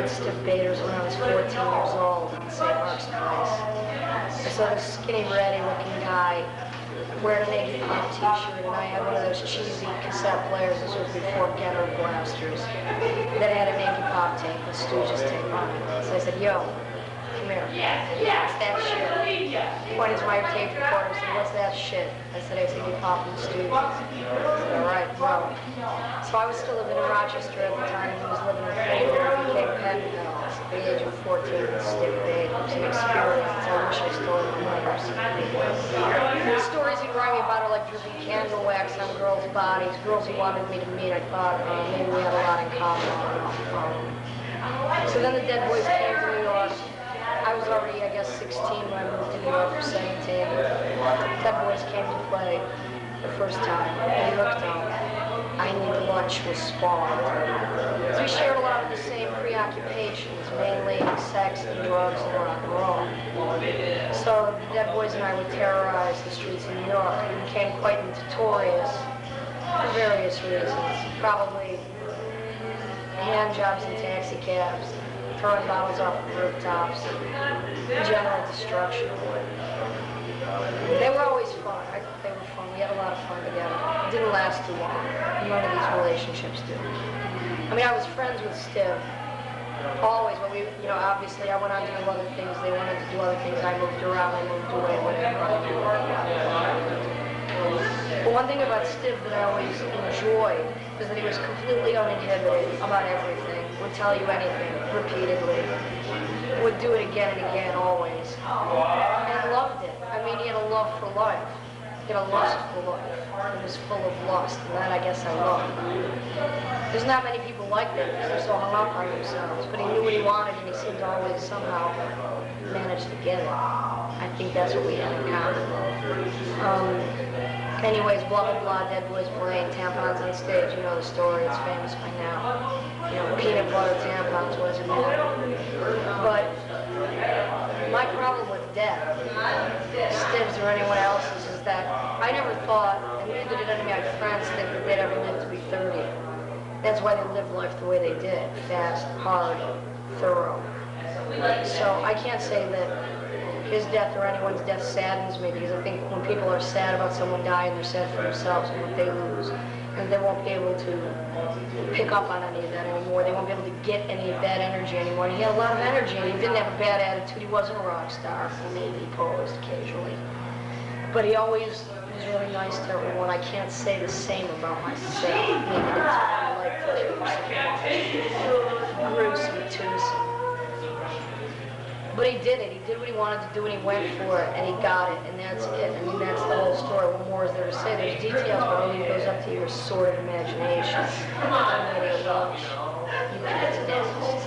met Stiv Bator when I was 14 years old in St. Mark's Place. I saw this skinny, ratty-looking guy wearing an Iggy Pop t-shirt, and I had one of those cheesy cassette players. This was before Getter blasters that had an Iggy Pop tape, a Stooges tape on it. So I said, "Yo, come here. What's that shit?" Pointed to my tape recorder and said, "What's that shit?" I said, "It's Iggy Pop and Stooges." He said, "All right, well." So I was still living in Rochester at the time. He was living in February. He became pen pals at the age of 14 with Stiv Bator. It was an experience. I wish I still remember. The stories he'd write me about are like dripping candle wax on girls' bodies, girls he wanted me to meet. I thought maybe we had a lot in common. So then the Dead Boys came to New York. I was already, I guess, 16 when I moved to New York for 17. Dead Boys came to play the first time. They looked up. I Lydia Lunch was spawned. So we shared a lot of the same preoccupations, mainly sex and drugs and rock and roll. So the Dead Boys and I would terrorize the streets of New York and became quite notorious for various reasons. Probably hand jobs in taxi cabs, throwing bottles off of rooftops, general destruction. They were always fun. I thought they were fun. We had a lot of fun together. It didn't last too long. None of these relationships do. I mean, I was friends with Stiv. Always, but we, obviously I went on to do other things. They wanted to do other things. I moved around, they moved away, whatever. But one thing about Stiv that I always enjoyed is that he was completely uninhibited about everything. Would tell you anything, repeatedly. Would do it again and again, always. And loved it. I mean, he had a love for life. He had a lust for life. He was full of lust, and that I guess I love. There's not many people like that because they're so hung up on themselves, but he knew what he wanted and he seemed to always somehow manage to get it. I think that's what we had in common. Anyways, blah, blah, blah, Dead Boys playing, tampons on stage, you know the story, it's famous by now. Peanut butter tampons wasn't it? But my problem with death, Stiv's or anyone else's, is that I never thought, and neither did any of my friends, think that they'd ever live to be 30. That's why they lived life the way they did, fast, hard, thorough. So I can't say that his death or anyone's death saddens me, because I think when people are sad about someone dying, they're sad for themselves and what they lose. And they won't be able to pick up on any of that anymore. They won't be able to get any bad energy anymore. And he had a lot of energy, and he didn't have a bad attitude. He wasn't a rock star. Maybe he posed occasionally. But he always was really nice to everyone. I can't say the same about myself. Maybe that's like gruesome, twosome. But he did it. He did what he wanted to do, and he went for it, and he got it, and that's it. I mean, that's the whole story. What more is there to say? There's details, but it goes up to your sort of imagination. Lydia Lunch, you pissed.